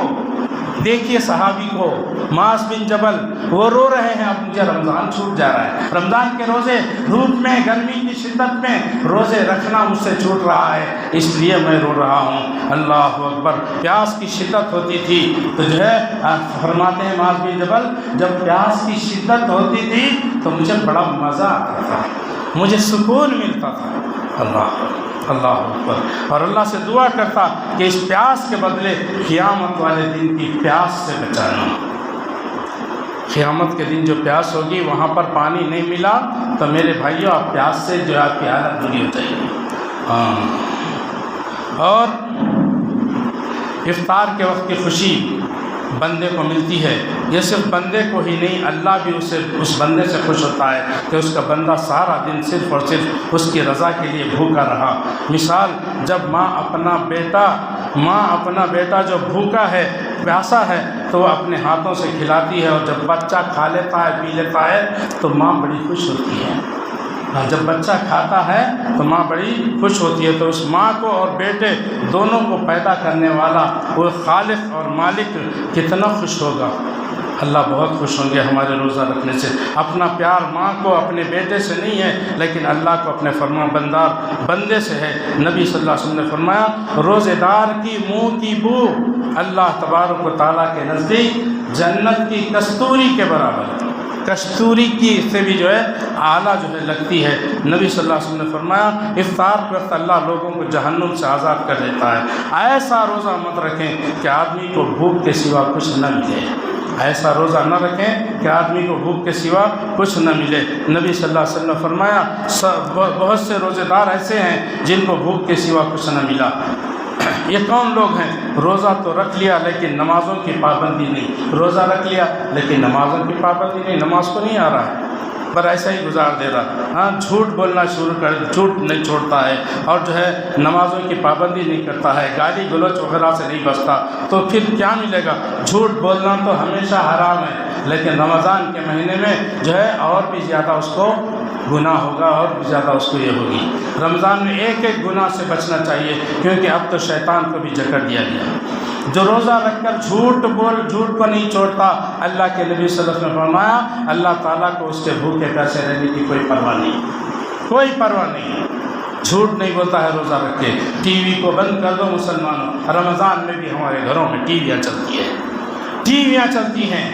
دیکھیے، صحابی کو، معاذ بن جبل، وہ رو رہے ہیں، اب مجھے رمضان چھوٹ جا رہا ہے، رمضان کے روزے دھوپ میں، گرمی کی شدت میں روزے رکھنا مجھ سے چھوٹ رہا ہے، اس لیے میں رو رہا ہوں۔ اللہ اکبر۔ پیاس کی شدت ہوتی تھی تو جو ہے فرماتے ہیں معاذ بن جبل، جب پیاس کی شدت ہوتی تھی تو مجھے بڑا مزہ آتا تھا، مجھے سکون ملتا تھا۔ اللہ اکبر۔ اور اللہ سے دعا کرتا کہ اس پیاس کے بدلے قیامت والے دن کی پیاس سے بچانا۔ قیامت کے دن جو پیاس ہوگی، وہاں پر پانی نہیں ملا تو میرے بھائیوں، آپ پیاس سے جو آپ کی حالت بری ہو جائے گی۔ اور افطار کے وقت کی خوشی بندے کو ملتی ہے، یہ صرف بندے کو ہی نہیں، اللہ بھی اس بندے سے خوش ہوتا ہے کہ اس کا بندہ سارا دن صرف اور صرف اس کی رضا کے لیے بھوکا رہا۔ مثال، جب ماں اپنا بیٹا جو بھوکا ہے، پیاسا ہے، تو وہ اپنے ہاتھوں سے کھلاتی ہے، اور جب بچہ کھا لیتا ہے، پی لیتا ہے، تو ماں بڑی خوش ہوتی ہے۔ جب بچہ کھاتا ہے تو ماں بڑی خوش ہوتی ہے، تو اس ماں کو اور بیٹے دونوں کو پیدا کرنے والا وہ خالق اور مالک کتنا خوش ہوگا۔ اللہ بہت خوش ہوں گے ہمارے روزہ رکھنے سے۔ اپنا پیار ماں کو اپنے بیٹے سے نہیں ہے، لیکن اللہ کو اپنے فرما بردار بندے سے ہے۔ نبی صلی اللہ علیہ وسلم نے فرمایا روزے دار کی منہ کی بو اللہ تبارک و تعالیٰ کے نزدیک جنت کی کستوری کے برابر ہے، کستوری کی سے بھی جو ہے اعلیٰ جو ہے لگتی ہے۔ نبی صلی اللہ علیہ وسلم نے فرمایا افطار کے وقت اللہ لوگوں کو جہنم سے آزاد کر دیتا ہے۔ ایسا روزہ مت رکھیں کہ آدمی کو بھوک کے سوا کچھ نہ ملے، ایسا روزہ نہ رکھیں کہ آدمی کو بھوک کے سوا کچھ نہ ملے۔ نبی صلی اللہ علیہ وسلم نے فرمایا بہت سے روزے دار ایسے ہیں جن کو بھوک کے سوا کچھ نہ ملا۔ یہ کون لوگ ہیں؟ روزہ تو رکھ لیا لیکن نمازوں کی پابندی نہیں، روزہ رکھ لیا لیکن نمازوں کی پابندی نہیں، نماز کو نہیں آ رہا ہے پر ایسا ہی گزار دے رہا، ہاں جھوٹ بولنا شروع کر، جھوٹ نہیں چھوڑتا ہے، اور جو ہے نمازوں کی پابندی نہیں کرتا ہے، گالی گلوچ وغیرہ سے نہیں بچتا، تو پھر کیا ملے گا؟ جھوٹ بولنا تو ہمیشہ حرام ہے، لیکن رمضان کے مہینے میں جو ہے اور بھی زیادہ اس کو گناہ ہوگا، اور بھی زیادہ اس کو یہ ہوگی۔ رمضان میں ایک ایک گناہ سے بچنا چاہیے، کیونکہ اب تو شیطان کو بھی جکڑ دیا گیا۔ جو روزہ رکھ کر جھوٹ کو نہیں چھوڑتا، اللہ کے نبی صلی اللہ علیہ وسلم نے فرمایا اللہ تعالیٰ کو اس کے بھوکے پیسے رہنے کی کوئی پرواہ نہیں، کوئی پرواہ نہیں۔ جھوٹ نہیں بولتا ہے روزہ رکھ کے۔ ٹی وی کو بند کر دو مسلمانوں، رمضان میں بھی ہمارے گھروں میں ٹی ویاں چلتی ہیں، ٹی ویاں چلتی ہیں،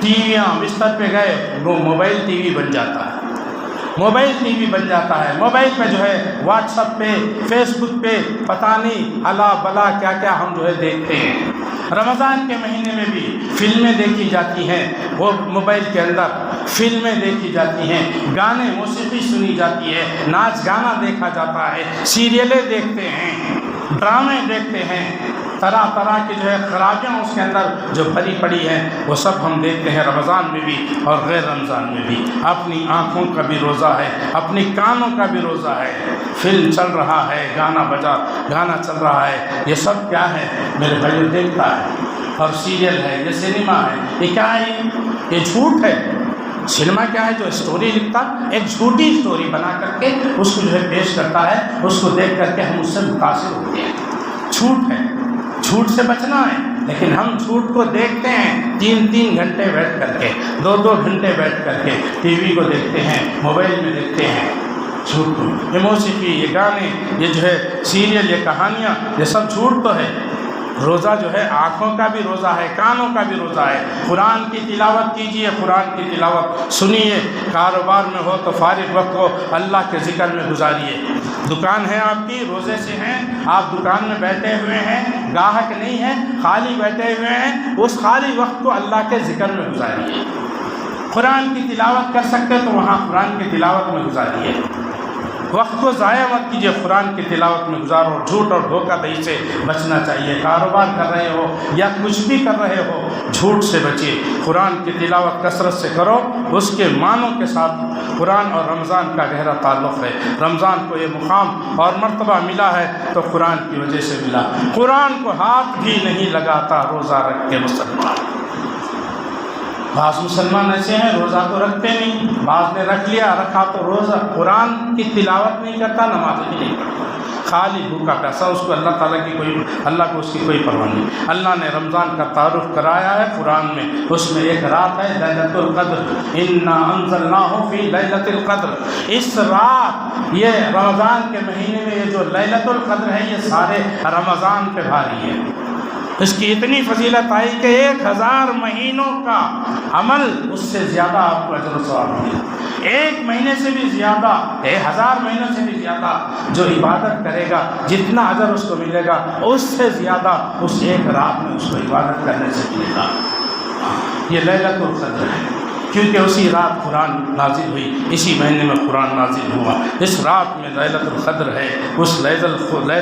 ٹی ویاں بستر پہ گئے وہ موبائل ٹی وی بن جاتا ہے، موبائل ٹی وی بن جاتا ہے۔ موبائل پہ جو ہے واٹس ایپ پہ، فیس بک پہ پتہ نہیں الا بلا کیا کیا ہم جو ہے دیکھتے ہیں۔ رمضان کے مہینے میں بھی فلمیں دیکھی جاتی ہیں، وہ موبائل کے اندر فلمیں دیکھی جاتی ہیں، گانے موسیقی سنی جاتی ہے، ناچ گانا دیکھا جاتا ہے، سیریلیں دیکھتے ہیں، ڈرامے دیکھتے ہیں، طرح طرح کی جو ہے خرابیاں اس کے اندر جو بھری پڑی ہیں وہ سب ہم دیکھتے ہیں رمضان میں بھی اور غیر رمضان میں بھی۔ اپنی آنکھوں کا بھی روزہ ہے، اپنی کانوں کا بھی روزہ ہے۔ فلم چل رہا ہے، گانا چل رہا ہے، یہ سب کیا ہے میرے بھائی دیکھتا ہے، اور سیریل ہے، یہ سنیما ہے، یہ کیا ہے؟ یہ جھوٹ ہے۔ سنیما کیا ہے؟ جو اسٹوری لکھتا ایک جھوٹی اسٹوری بنا کر کے اس کو جو ہے پیش کرتا ہے، اس کو دیکھ کر کے ہم اس سے متاثر ہوتے ہیں۔ جھوٹ ہے، جھوٹ سے بچنا ہے، لیکن ہم جھوٹ کو دیکھتے ہیں 3 گھنٹے بیٹھ کر کے، 2 گھنٹے بیٹھ کر کے ٹی وی کو دیکھتے ہیں، موبائل میں دیکھتے ہیں جھوٹ کو۔ یہ موسیقی، یہ گانے، یہ جو ہے سیریل، یہ کہانیاں، یہ سب جھوٹ تو ہے۔ روزہ جو ہے آنکھوں کا بھی روزہ ہے، کانوں کا بھی روزہ ہے۔ قرآن کی تلاوت کیجیے، قرآن کی تلاوت سنیے، کاروبار میں ہو تو فارغ وقت کو اللہ کے ذکر میں گزاریے۔ دکان ہے آپ کی، روزے سے ہیں آپ، دکان میں بیٹھے ہوئے ہیں، گاہک نہیں ہے، خالی بیٹھے ہوئے ہیں، اس خالی وقت کو اللہ کے ذکر میں گزاریے۔ قرآن کی تلاوت کر سکتے تو وہاں قرآن کی تلاوت میں گزاریے، وقت کو ضائع مت کیجیے، قرآن کی تلاوت میں گزارو۔ جھوٹ اور دھوکہ دہی سے بچنا چاہیے۔ کاروبار کر رہے ہو یا کچھ بھی کر رہے ہو، جھوٹ سے بچیے، قرآن کی تلاوت کثرت سے کرو، اس کے معنوں کے ساتھ۔ قرآن اور رمضان کا گہرا تعلق ہے، رمضان کو یہ مقام اور مرتبہ ملا ہے تو قرآن کی وجہ سے ملا۔ قرآن کو ہاتھ بھی نہیں لگاتا روزہ رکھ کے مسلمان۔ بعض مسلمان ایسے ہیں روزہ تو رکھتے نہیں، بعض نے رکھا تو روزہ قرآن کی تلاوت نہیں کرتا، نماز بھی نہیں پڑھتا، خالی بھوکا پیسہ۔ اس کو اللہ تعالیٰ کی اللہ کو اس کی کوئی پرواہ نہیں۔ اللہ نے رمضان کا تعارف کرایا ہے قرآن میں، اس میں ایک رات ہے لیلۃ القدر، انا انزلناہ فی لیلۃ القدر۔ اس رات، یہ رمضان کے مہینے میں یہ جو لیلۃ القدر ہے، یہ سارے رمضان پہ بھاری ہے۔ اس کی اتنی فضیلت آئی کہ 1000 مہینوں کا عمل اس سے زیادہ آپ کو اجر و ثواب ملے، 1 مہینے سے بھی زیادہ، 1000 مہینوں سے بھی زیادہ جو عبادت کرے گا، جتنا اجر اس کو ملے گا اس سے زیادہ اس ایک رات میں اس کو عبادت کرنے سے ملے گا۔ یہ لیلۃ القدر ہے، کیونکہ اسی رات قرآن نازل ہوئی، اسی مہینے میں قرآن نازل ہوا۔ اس رات میں لیلۃ القدر ہے، اس لیلۃ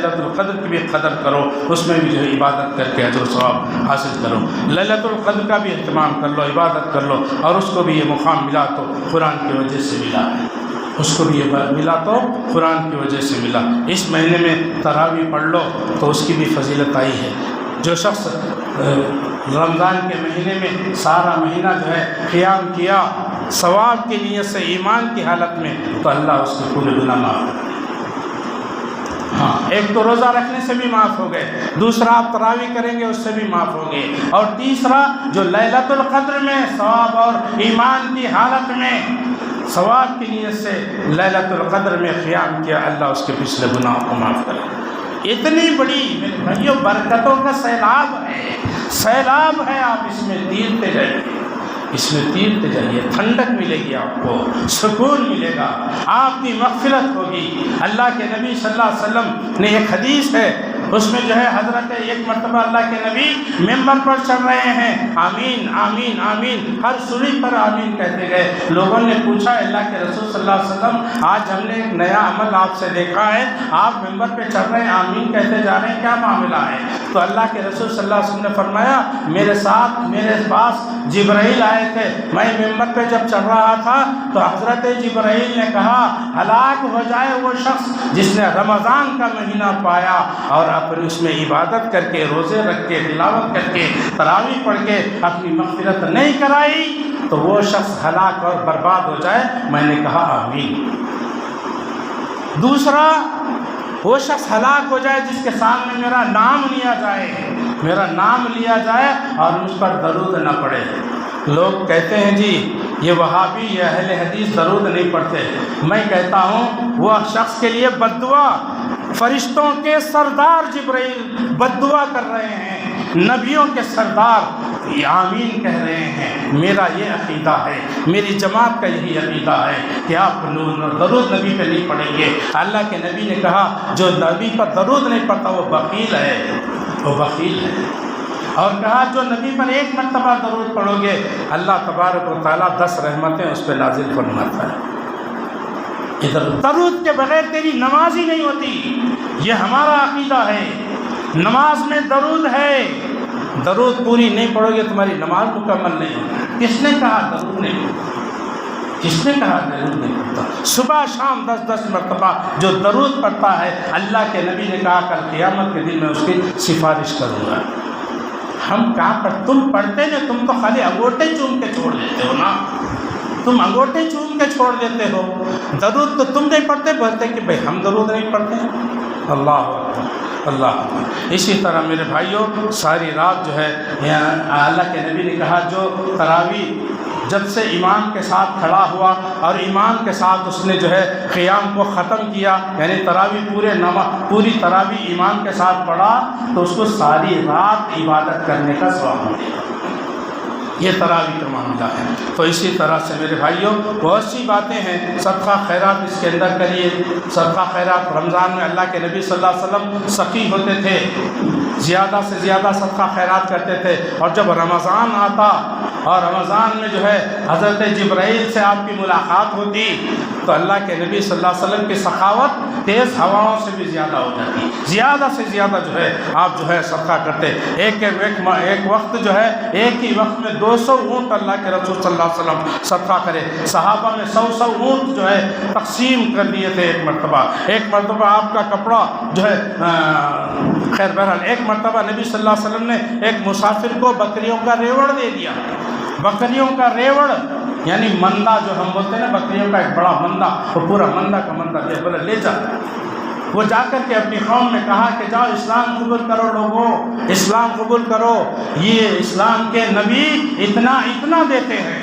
القدر کی بھی قدر کرو، اس میں بھی جو ہے عبادت کر کے اجر و ثواب حاصل کرو۔ لیلۃ القدر کا بھی اہتمام کر لو، عبادت کر لو، اور اس کو بھی یہ مقام ملا تو قرآن کی وجہ سے ملا ہے، اس کو بھی یہ ملا تو قرآن کی وجہ سے ملا۔ اس مہینے میں تراویح پڑھ لو تو اس کی بھی فضیلت آئی ہے۔ جو شخص رمضان کے مہینے میں سارا مہینہ جو ہے قیام کیا، ثواب کی نیت سے ایمان کی حالت میں، تو اللہ اس کے پورے گناہ معاف کر دے۔ ہاں، ایک تو روزہ رکھنے سے بھی معاف ہو گئے، دوسرا آپ تراویح کریں گے اس سے بھی معاف ہو گئے، اور تیسرا جو لیلۃ القدر میں ثواب اور ایمان کی حالت میں ثواب کی نیت سے لیلۃ القدر میں قیام کیا، اللہ اس کے پچھلے گناہوں کو معاف کرے۔ اتنی بڑی میرے بھائیوں برکتوں کا سیلاب ہے، سیلاب ہے، آپ اس میں تیرتے جائیے، اس میں تیرتے جائیے، ٹھنڈک ملے گی، آپ کو سکون ملے گا، آپ کی مغفرت ہوگی۔ اللہ کے نبی صلی اللہ علیہ وسلم نے ایک حدیث ہے، اس میں جو ہے حضرت ایک مرتبہ اللہ کے نبی ممبر پر چڑھ رہے ہیں، آمین آمین آمین، ہر سوری پر آمین کہتے گئے۔ لوگوں نے پوچھا اللہ کے رسول صلی اللہ علیہ وسلم، آج ہم نے ایک نیا عمل آپ سے دیکھا ہے، آپ ممبر پہ چڑھ رہے ہیں، آمین کہتے جا رہے ہیں، کیا معاملہ ہے؟ تو اللہ کے رسول صلی اللہ علیہ وسلم نے فرمایا، میرے ساتھ میرے پاس جبرائیل آئے تھے، میں ممبر پہ جب چڑھ رہا تھا تو حضرت جبرائیل نے کہا، ہلاک ہو جائے وہ شخص جس نے رمضان کا مہینہ پایا اور اپنی اس میں عبادت کر کے، روزے رکھ کے، تلاوت کر کے، تراویح پڑھ کے اپنی مغفرت نہیں کرائی، تو وہ شخص ہلاک اور برباد ہو جائے۔ میں نے کہا آمین۔ دوسرا، وہ شخص ہلاک ہو جائے جس کے سامنے میرا نام لیا جائے، میرا نام لیا جائے اور مجھ پر درود نہ پڑے۔ لوگ کہتے ہیں جی یہ وہابی یا اہل حدیث درود نہیں پڑھتے، میں کہتا ہوں وہ شخص کے لیے بد دعا، فرشتوں کے سردار جبرائیل بد دعا کر رہے ہیں، نبیوں کے سردار آمین کہہ رہے ہیں۔ میرا یہ عقیدہ ہے، میری جماعت کا یہی عقیدہ ہے کہ آپ درود نبی پہ نہیں پڑھیں گے۔ اللہ کے نبی نے کہا جو نبی پر درود نہیں پڑھتا وہ بخیل ہے، وہ بخیل ہے، اور کہا جو نبی پر ایک مرتبہ درود پڑھو گے اللہ تبارک و تعالیٰ 10 رحمتیں اس پہ نازل فرماتا ہے۔ ادھر درود کے بغیر تیری نماز ہی نہیں ہوتی، یہ ہمارا عقیدہ ہے۔ نماز میں درود ہے، درود پوری نہیں پڑھو گے تمہاری نماز مکمل نہیں ہوگی۔ کس نے کہا درود نہیں؟ کس نے کہا درود نہیں پڑھتا؟ صبح شام 10 مرتبہ جو درود پڑھتا ہے، اللہ کے نبی نے کہا کل قیامت کے دن میں اس کی سفارش کروں گا۔ ہم کہاں پر تم پڑھتے نہیں، تم تو خالی انگوٹے چوم کے چھوڑ دیتے ہو نا، تم انگوٹے چوم کے چھوڑ دیتے ہو، درود تو تم نہیں پڑھتے، بولتے کہ بھئی ہم درود نہیں پڑھتے۔ اللہ اکبر، اللہ اکبر۔ اسی طرح میرے بھائیوں ساری رات جو ہے اللہ کے نبی نے کہا جو تراویح جب سے امام کے ساتھ کھڑا ہوا اور امام کے ساتھ اس نے جو ہے قیام کو ختم کیا، یعنی تراویح پوری تراویح امام کے ساتھ پڑھا، تو اس کو ساری رات عبادت کرنے کا ثواب ملے گا۔ یہ تراویح کا معاملہ ہے۔ تو اسی طرح سے میرے بھائیوں بہت سی باتیں ہیں، صدقہ خیرات اس کے اندر کریے۔ صدقہ خیرات رمضان میں اللہ کے نبی صلی اللہ علیہ وسلم سخی ہوتے تھے، زیادہ سے زیادہ صدقہ خیرات کرتے تھے، اور جب رمضان آتا اور رمضان میں جو ہے حضرت جبرائیل سے آپ کی ملاقات ہوتی تو اللہ کے نبی صلی اللہ علیہ وسلم کی سخاوت تیز ہواؤں سے بھی زیادہ ہو جاتی، زیادہ سے زیادہ جو ہے آپ جو ہے صدقہ کرتے۔ ایک وقت جو ہے ایک ہی وقت میں 200 اونٹ اللہ کے رسول صلی اللہ علیہ وسلم صدقہ کرے۔ صحابہ میں 100 اونٹ جو ہے تقسیم کر دیے تھے ایک مرتبہ آپ کا کپڑا جو ہے خیر بہرحال ایک مرتبہ نبی صلی اللہ علیہ وسلم نے ایک مسافر کو بکریوں کا ریوڑ دے دیا۔ بکریوں کا ریوڑ یعنی مندہ جو ہم بولتے ہیں نا، بکریوں کا ایک بڑا مندہ، وہ پورا مندہ کا مندہ دے، بولا لے جا۔ وہ جا کر کے اپنی قوم میں کہا کہ جاؤ اسلام قبول کرو، لوگوں اسلام قبول کرو، یہ اسلام کے نبی اتنا دیتے ہیں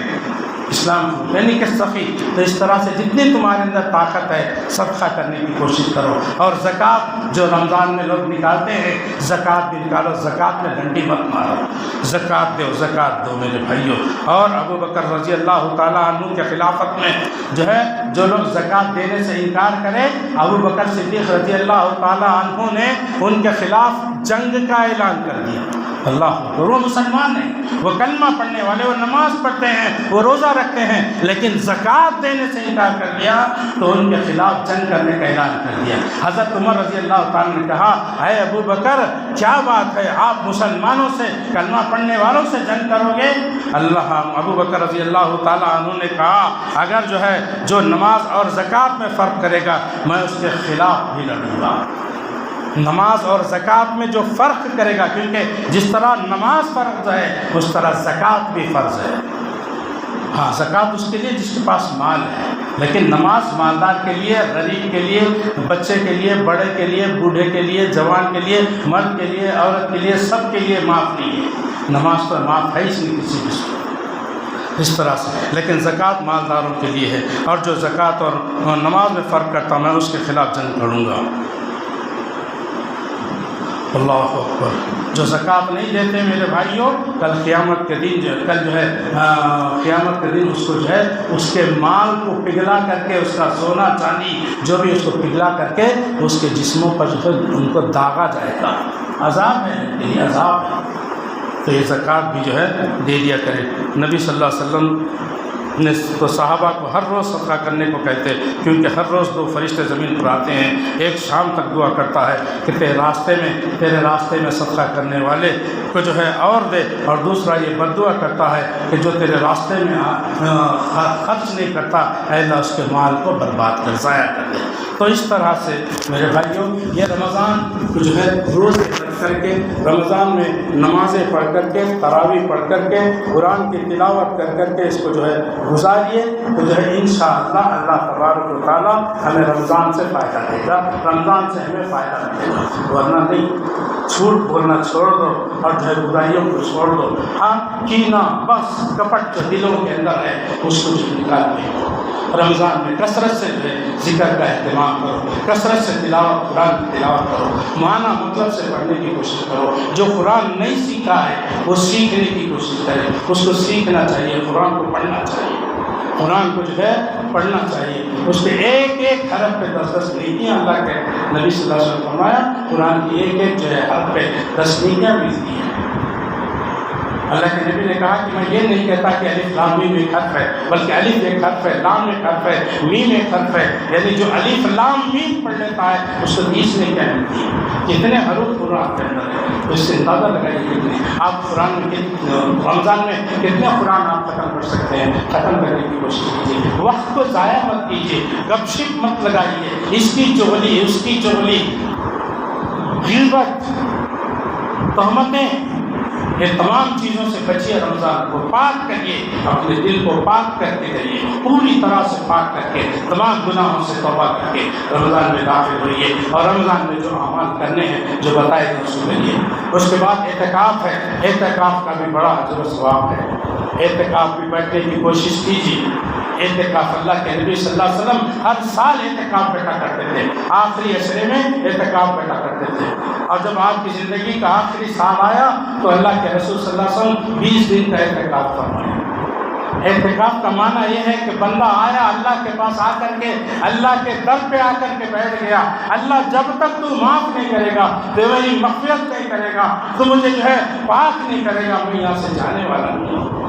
اسلام یعنی کہ سخی۔ تو اس طرح سے جتنی تمہارے اندر طاقت ہے صدقہ کرنے کی کوشش کرو، اور زکوٰۃ جو رمضان میں لوگ نکالتے ہیں زکوٰۃ بھی نکالو، زکوٰۃ میں ڈنڈی مت مارو، زکوٰۃ دو، زکوٰۃ دو میرے بھائیوں۔ اور ابو بکر رضی اللہ تعالیٰ عنہ کے خلافت میں جو ہے جو لوگ زکوٰۃ دینے سے انکار کرے، ابو بکر صدیق رضی اللہ تعالیٰ عنہ نے ان کے خلاف جنگ کا اعلان کر دیا۔ اللہ، وہ مسلمان ہیں، وہ کلمہ پڑھنے والے، وہ نماز پڑھتے ہیں، وہ روزہ رکھتے ہیں، لیکن زکوٰۃ دینے سے انکار کر دیا تو ان کے خلاف جنگ کرنے کا اعلان کر دیا۔ حضرت عمر رضی اللہ تعالیٰ نے کہا، اے ابو بکر کیا بات ہے، آپ مسلمانوں سے، کلمہ پڑھنے والوں سے جنگ کرو گے؟ ابو بکر رضی اللہ تعالیٰ عنہ نے کہا، اگر جو ہے جو نماز اور زکوٰۃ میں فرق کرے گا میں اس کے خلاف بھی لڑوں گا۔ نماز اور زکوٰۃ میں جو فرق کرے گا، کیونکہ جس طرح نماز فرض ہے اس طرح زکوٰۃ بھی فرض ہے۔ ہاں زکوٰۃ اس کے لیے جس کے پاس مال ہے، لیکن نماز مالدار کے لیے، غریب کے لیے، بچے کے لیے، بڑے کے لیے، بوڑھے کے لیے، جوان کے لیے، مرد کے لیے، عورت کے لیے، سب کے لیے معاف نہیں ہے۔ نماز تو معاف ہے اس نہیں کسی بھی اس طرح سے، لیکن زکوٰۃ مالداروں کے لیے ہے، اور جو زکوٰۃ اور نماز میں فرق کرتا میں اس کے خلاف جنگ لڑوں گا۔ اللہ اکبر۔ جو زکوٰۃ نہیں دیتے میرے بھائیوں، کل قیامت کے دن قیامت کے دن اس کو جو ہے اس کے مال کو پگھلا کر کے، اس کا سونا چاندی جو بھی اس کو پگھلا کر کے اس کے جسموں پر جو ہے ان کو داغا جائے گا۔ عذاب ہے، یہ عذاب ہے۔ تو یہ زکوٰۃ بھی جو ہے دے دیا کرے۔ نبی صلی اللہ علیہ وسلم نے تو صحابہ کو ہر روز صدقہ کرنے کو کہتے، کیونکہ ہر روز 2 فرشتے زمین پر آتے ہیں، ایک شام تک دعا کرتا ہے کہ تیرے راستے میں صدقہ کرنے والے کو جو ہے اور دے، اور دوسرا یہ بد دعا کرتا ہے کہ جو تیرے راستے میں خرچ نہیں کرتا، اے اللہ اس کے مال کو برباد کر، ضائع کر دے۔ تو اس طرح سے میرے بھائیوں یہ رمضان کو جو ہے روزے رکھ کر کے، رمضان میں نمازیں پڑھ کر کے، تراویح پڑھ کر کے، قرآن کی تلاوت کر کر کے اس کو جو ہے گزاریے، تو جو ہے انشاءاللہ اللہ تبارک و تعالیٰ ہمیں رمضان سے فائدہ دے گا، رمضان سے ہمیں فائدہ ملے گا۔ ورنہ نہیں، جھوٹ بولنا چھوڑ دو اور جو ہے برائیوں کو چھوڑ دو۔ ہاں کینہ، بس کپٹ جو دلوں کے اندر ہے اس کو جو نکال دے۔ رمضان میں کثرت سے جو ہے ذکر کا اہتمام کرو، کثرت سے تلاوت، قرآن کی تلاوت کرو، معنی مطلب سے پڑھنے کی کوشش کرو۔ جو قرآن نہیں سیکھا ہے وہ سیکھنے کی کوشش کرے، اس کو سیکھنا چاہیے، قرآن کو پڑھنا چاہیے، قرآن کو جو ہے پڑھنا چاہیے۔ اس کے ایک ایک حرف پہ 10 نیکیاں اللہ کے نبی صلی اللہ علیہ وسلم نے فرمایا، قرآن کی ایک ایک جو ہے حرف پہ 10 نیکیاں ملتی ہیں۔ اللہ کے نبی نے کہا کہ میں یہ نہیں کہتا کہ الف لام میم ایک حرف ہے، بلکہ الف ایک حرف ہے، لام ایک حرف ہے، میم ایک حرف ہے، یعنی جو الف لام میم پڑھ لیتا ہے اس کو 20 نے کیا ملتی ہے۔ کتنے حروف قرآن کے اندر ہے، تو اس سے اندازہ لگائیے کتنے آپ قرآن میں رمضان میں کتنے قرآن آپ ختم کر سکتے ہیں۔ ختم کرنے کی کوشش کیجیے، وقت کو ضائع مت کیجیے، گپ شپ مت لگائیے، اس کی چغلی اس کی چغلی، غیبت، تہمتیں، یہ تمام چیزوں سے بچیے۔ رمضان کو پاک کریے، اپنے دل کو پاک کر کے رہیے، پوری طرح سے پاک کر کے، تمام گناہوں سے توبہ کر کے رمضان میں داخل ہوئیے، اور رمضان میں جو اعمال کرنے ہیں جو بتائے گئے اس کو کریے۔ اس کے بعد اعتکاف ہے، اعتکاف کا بھی بڑا اجر و ثواب ہے۔ اعتکاف بھی بیٹھنے کی کوشش کیجیے۔ اعتکاف اللہ کے نبی صلی اللہ علیہ وسلم ہر سال اعتکاف بیٹھا کرتے تھے، آخری عشرے میں اعتکاف بیٹھا کرتے تھے، اور جب آپ کی زندگی کا آخری سال آیا تو اللہ کے رسول صلی اللہ علیہ وسلم 20 دن کا اعتکاف فرمایا۔ اعتکاف کا معنی یہ ہے کہ بندہ آیا اللہ کے پاس آ کر کے، اللہ کے در پہ آ کر کے بیٹھ گیا، اللہ جب تک تو معاف نہیں کرے گا، تو میری مغفرت نہیں کرے گا، تو مجھے جو ہے پاک نہیں کرے گا، میں یہاں سے جانے والا نہیں ہوں۔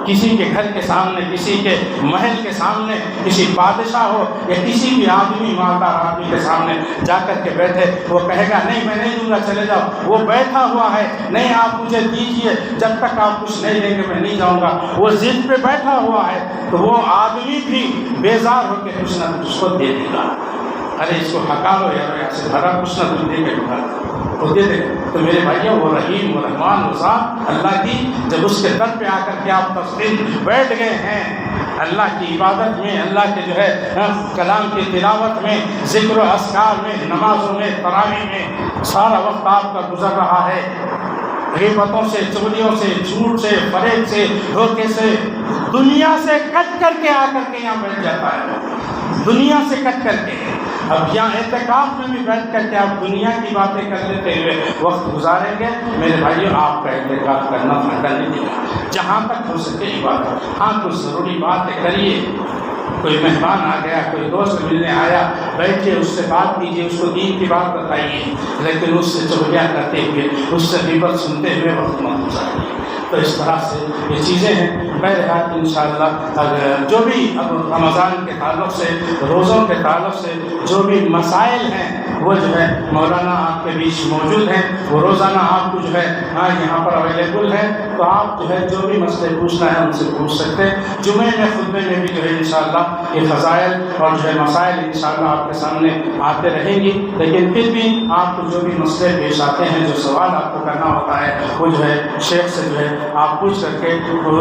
کسی کے گھر کے سامنے، کسی کے محل کے سامنے، کسی بادشاہ ہو یا کسی بھی آدمی، مالدار آدمی کے سامنے جا کر کے بیٹھے، وہ کہے گا نہیں میں نہیں دوں گا، چلے جاؤ، وہ بیٹھا ہوا ہے، نہیں آپ مجھے دیجئے، جب تک آپ کچھ نہیں دیں گے میں نہیں جاؤں گا، وہ ضد پہ بیٹھا ہوا ہے، تو وہ آدمی بھی بیزار ہو کے کچھ نہ کچھ اس کو دے دے گا۔ ارے اس کو ہکالو یار، ایسے بھرا کچھ نہ کچھ دے کے وہ دے دے۔ تو میرے بھائیوں، وہ رحیم، وہ رحمان، وہ ذات اللہ کی، جب اس کے در پہ آ کر کے آپ تسلیم بیٹھ گئے ہیں، اللہ کی عبادت میں، اللہ کے جو ہے کلام کی تلاوت میں، ذکر و اذکار میں، نمازوں میں، تراویح میں سارا وقت آپ کا گزر رہا ہے، غیبتوں سے، چغلیوں سے، جھوٹ سے، فریب سے، دھوکے سے، دنیا سے کٹ کر کے آ کر کے یہاں بیٹھ جاتا ہے، دنیا سے کٹ کر کے۔ اب یہاں اعتکاف میں بھی بیٹھ کر کے آپ دنیا کی باتیں کر لیتے ہوئے وقت گزاریں گے، میرے بھائیوں آپ کا اعتکاف کرنا فائدہ نہیں دے گا۔ جہاں تک ہو سکے عبادت، ہاں کچھ ضروری باتیں کریے، کوئی مہمان آ گیا، کوئی دوست ملنے آیا، بیٹھیے، اس سے بات کیجیے، اس کو دین کی بات بتائیے، لیکن اس سے چغلیاں کرتے ہوئے، اس سے غیبت سنتے ہوئے وقت مت گزاریے۔ تو اس طرح سے یہ چیزیں ہیں۔ بہرحال انشاءاللہ اگر جو بھی اب رمضان کے تعلق سے، روزوں کے تعلق سے جو بھی مسائل ہیں وہ جو ہے مولانا آپ کے بیچ موجود ہیں، وہ روزانہ آپ کو جو ہے یہاں پر اویلیبل ہے، تو آپ جو ہے جو بھی مسئلے پوچھنا ہے ان سے پوچھ سکتے ہیں۔ جمعے میں خطبے میں بھی جو ہے انشاءاللہ یہ فضائل اور جو ہے مسائل انشاءاللہ آپ کے سامنے آتے رہیں گی، لیکن پھر بھی آپ کو جو بھی مسئلے پیش آتے ہیں، جو سوال آپ کو کرنا ہوتا ہے، وہ جو ہے شیخ سے جو ہے آپ پوچھ کر کے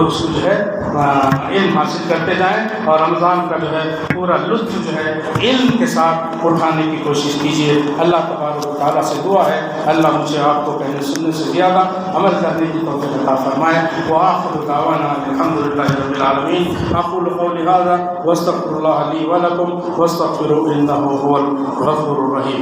اس کو جو ہے علم حاصل کرتے جائیں، اور رمضان کا جو ہے پورا لطف جو ہے علم کے ساتھ اٹھانے کی کوشش کیجیے۔ اللہ تبارک و تعالیٰ سے دعا ہے اللہ مجھے آپ کو کہنے سننے سے زیادہ عمل کرنے کی توفیق عطا فرمائے۔ وآخر دعوانا الحمد للہ رب العالمین۔ اقول قولی هذا واستغفر اللہ لی ولکم واستغفروہ انہ هو الغفور الرحیم۔